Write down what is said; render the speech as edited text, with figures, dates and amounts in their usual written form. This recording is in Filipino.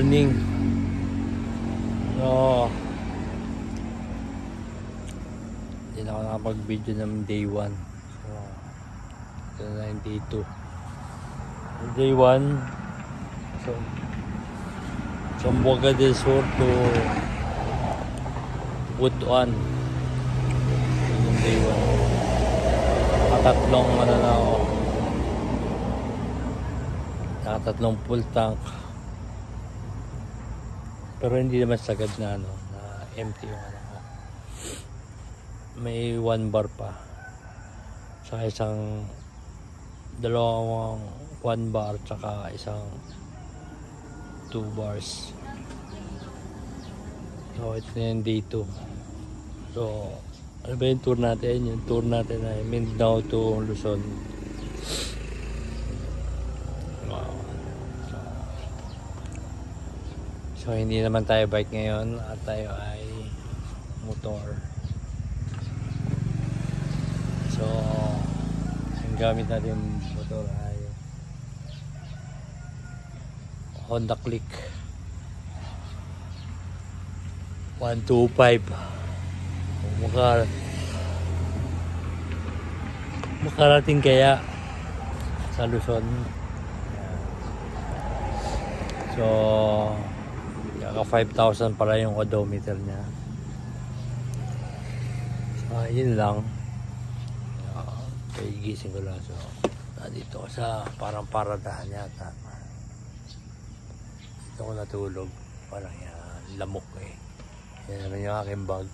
morning. So, hindi na ako nakapag-video ng day 1. So, ito na yung day 2. Day 1, so, Zamboanga del Sur to Butuan. Ito yung day 1. Nakatatlong ano na ako. Nakatatlong full tank. Pero hindi naman sagad na ano, na empty yung ano ko. May 1 bar pa. Saka isang dalawang 1 bar tsaka isang 2 bars. So ito na yung day 2. So ano ba yung tour natin? Yung tour natin ay Mindanao to Luzon. So hindi naman tayo bike ngayon at tayo ay motor. So ang gamit natin motor ay Honda Click 125. Makarating kaya sa Luzon. So Ka 5,000 para yung odometer niya. So, yun lang. Gising ko lang. So, dito sa parang paradahan yata. Dito ko natulog. Parang yan, lamok eh. Yan naman yung aking bag.